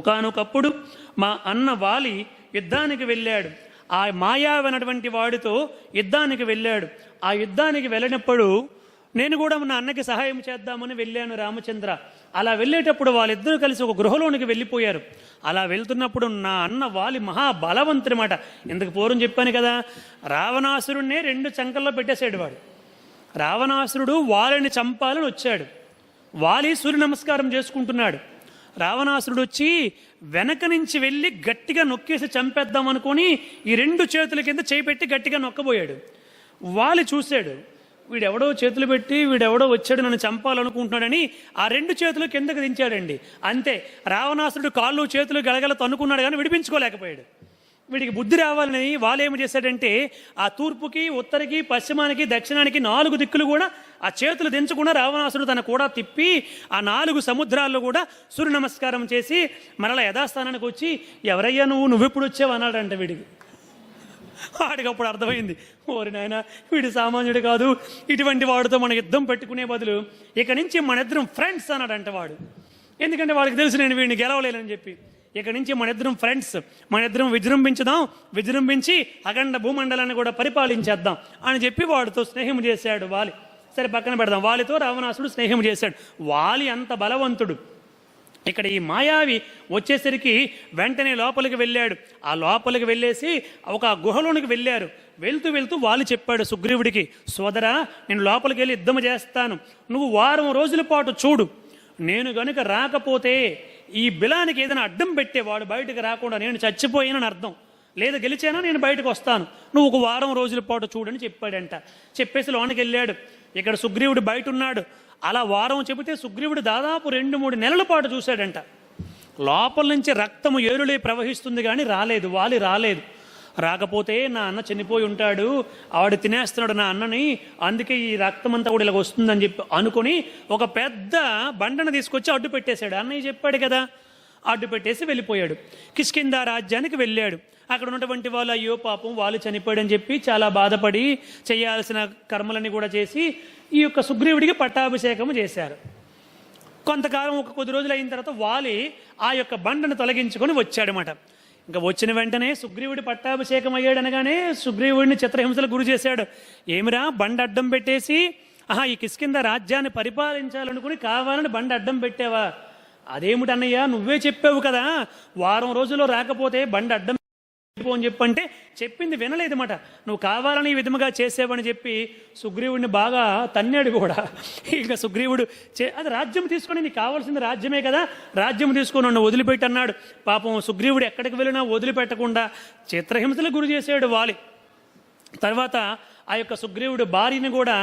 ఒకానొకప్పుడు మా అన్న వాలి యుద్ధానికి వెళ్ళాడు. ఆ మాయావి అన్నటువంటి వాడితో యుద్ధానికి వెళ్ళాడు. ఆ యుద్ధానికి వెళ్ళినప్పుడు నేను కూడా నా అన్నకి సహాయం చేద్దామని వెళ్ళాను రామచంద్ర. అలా వెళ్ళేటప్పుడు వాళ్ళిద్దరూ కలిసి ఒక గృహలోనికి వెళ్ళిపోయారు. అలా వెళ్తున్నప్పుడు నా అన్న వాలి మహాబలవంతుడమాట. ఇందుకు పూర్వం చెప్పాను కదా, రావణాసురుణ్ణే 2 చంకల్లో పెట్టేశాడు వాడు. రావణాసురుడు వాలిని చంపాలని వచ్చాడు. వాలి సూర్య నమస్కారం చేసుకుంటున్నాడు. రావణాసురుడు వచ్చి వెనక నుంచి వెళ్ళి గట్టిగా నొక్కేసి చంపేద్దాం అనుకొని ఈ 2 చేతుల కింద చేయి పెట్టి గట్టిగా నొక్కబోయాడు. వాలి చూశాడు, వీడెవడో చేతులు పెట్టి వీడెవడో వచ్చాడు నన్ను చంపాలనుకుంటున్నాడని ఆ 2 చేతులు కిందకు దించాడండి. అంతే, రావణాసురుడు కాళ్ళు చేతులు గలగల తన్నుకున్నాడు కానీ విడిపించుకోలేకపోయాడు. వీడికి బుద్ధి రావాలని వాళ్ళు ఏమి చేశాడంటే ఆ తూర్పుకి, ఉత్తరికి, పశ్చిమానికి, దక్షిణానికి 4 దిక్కులు కూడా ఆ చేతులు దించకుండా రావణాసురుడు తన కూడా తిప్పి ఆ 4 సముద్రాల్లో కూడా సూర్య నమస్కారం చేసి మరలా యథాస్థానానికి వచ్చి, ఎవరయ్యా నువ్వెప్పుడు వచ్చావు అన్నాడంట వీడికి. వాడికి అప్పుడు అర్థమైంది, ఓరి నాయన వీడు సామాన్యుడు కాదు, ఇటువంటి వాడితో మన యుద్ధం పెట్టుకునే బదులు ఇక నుంచి మన ఇద్దరం ఫ్రెండ్స్ అన్నాడంట వాడు. ఎందుకంటే వాడికి తెలుసు నేను వీడిని గెలవలేనని చెప్పి. ఇక నుంచి మన ఇద్దరం ఫ్రెండ్స్, మన ఇద్దరం విజృంభించుదాం, విజృంభించి అఖండ భూమండలాన్ని కూడా పరిపాలించేద్దాం అని చెప్పి వాడితో స్నేహం చేశాడు వాలి. సరే పక్కన పెడదాం, వాలితో రావణాసుడు స్నేహం చేశాడు. వాలి అంత బలవంతుడు. ఇక్కడ ఈ మాయావి వచ్చేసరికి వెంటనే లోపలికి వెళ్ళాడు. ఆ లోపలికి వెళ్ళేసి ఒక గుహలోనికి వెళ్ళారు. వెళ్తూ వెళ్తూ వాలి చెప్పాడు సుగ్రీవుడికి, సోదరా నేను లోపలికి వెళ్ళి యుద్ధం చేస్తాను, నువ్వు 1 వారం రోజుల పాటు చూడు. నేను గనుక రాకపోతే ఈ బిలానికి ఏదైనా అడ్డం పెట్టేవాడు బయటకు రాకుండా నేను చచ్చిపోయానని అర్థం, లేదా గెలిచానా నేను బయటకు వస్తాను, నువ్వు 1 వారం రోజుల పాటు చూడని చెప్పాడంట. చెప్పేసి లోనికి వెళ్ళాడు. ఇక్కడ సుగ్రీవుడు బయట ఉన్నాడు. అలా 1 వారం చెబితే సుగ్రీవుడు దాదాపు 2-3 నెలల పాటు చూశాడంట. లోపల నుంచి రక్తము ఏరులే ప్రవహిస్తుంది కానీ రాలేదు, వాలి రాలేదు. రాకపోతే నా అన్న చనిపోయి ఉంటాడు, ఆవిడ తినేస్తున్నాడు నా అన్నని, అందుకే ఈ రక్తం అంతా కూడా ఇలా వస్తుందని చెప్పి అనుకుని ఒక పెద్ద బండను తీసుకొచ్చి అడ్డు పెట్టేశాడు. అన్నయ్య చెప్పాడు కదా, అడ్డు పెట్టేసి వెళ్ళిపోయాడు. కిష్కింధ రాజ్యానికి వెళ్ళాడు. అక్కడ ఉన్నటువంటి వాళ్ళు అయ్యో పాపం వాళ్ళు చనిపోయాడని చెప్పి చాలా బాధపడి చేయాల్సిన కర్మలని కూడా చేసి ఈ యొక్క సుగ్రీవుడికి పట్టాభిషేకం చేశారు. కొంతకాలం కొద్ది రోజులు అయిన తర్వాత వాలి ఆ యొక్క బండను తొలగించుకొని వచ్చాడనమాట. ఇంకా వచ్చిన వెంటనే సుగ్రీవుడి పట్టాభిషేకం అయ్యాడు అనగానే సుగ్రీవుడిని చిత్రహింసలు గురి చేశాడు. ఏమిరా బండ అడ్డం పెట్టేసి ఈ కిష్కింధ రాజ్యాన్ని పరిపాలించాలనుకుని కావాలని బండ అడ్డం పెట్టావా? అదేమిటన్నయ్యా నువ్వే చెప్పావు కదా 1 వారం రోజుల్లో రాకపోతే బండ అడ్డం అని చెప్పంటే చెప్పింది వినలేదన్నమాట. నువ్వు కావాలని ఈ విధముగా చేసేవని చెప్పి సుగ్రీవుడిని బాగా తన్నాడు కూడా. ఇంకా సుగ్రీవుడు అది రాజ్యం తీసుకొని, నీకు కావాల్సింది రాజ్యమే కదా, రాజ్యం తీసుకొని నన్ను వదిలిపెట్టి అన్నాడు. పాపం సుగ్రీవుడు ఎక్కడికి వెళ్ళినా వదిలిపెట్టకుండా చిత్రహింసలు గురి చేశాడు వాలి. తర్వాత ఆ యొక్క సుగ్రీవుడు భార్యని కూడా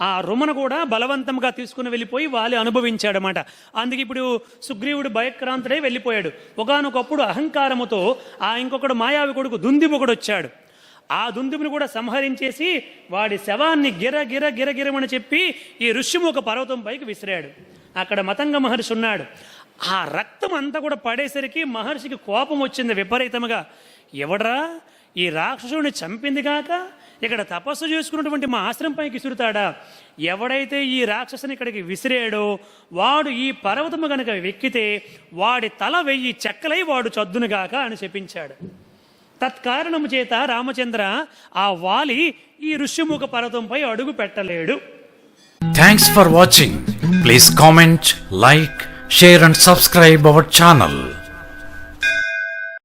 ఆ రుమను కూడా బలవంతంగా తీసుకుని వెళ్ళిపోయి వాలి అనుభవించాడనమాట. అందుకే ఇప్పుడు సుగ్రీవుడు భయక్రాంతుడై వెళ్ళిపోయాడు. ఒకానొకప్పుడు అహంకారముతో ఇంకొకడు మాయావి కొడుకు దుందుముకుడు వచ్చాడు. ఆ దుందుముని కూడా సంహరించేసి వాడి శవాన్ని గిరగిరమని చెప్పి ఈ ఋష్యముఖ పర్వతం పైకి విసిరాడు. అక్కడ మతంగ మహర్షి ఉన్నాడు. ఆ రక్తం అంతా కూడా పడేసరికి మహర్షికి కోపం వచ్చింది విపరీతముగా. ఎవడ్రా ఈ రాక్షసుడిని చంపింది కాక ఇక్కడ తపస్సు చేసుకున్నటువంటి మా ఆశ్రమంపైకి విసురుతాడా? ఎవడైతే ఈ రాక్షసుని ఇక్కడికి విసిరాడో వాడు ఈ పర్వతము గనుక వెక్కితే వాడి తల 1000 చెక్కలై వాడు చద్దునుగాక అని చెప్పించాడు. తత్కారణము చేత రామచంద్ర ఆ వాలి ఈ ఋష్యముఖ పర్వతంపై అడుగు పెట్టలేడు. Thanks for watching. Please comment, like, share and subscribe our channel.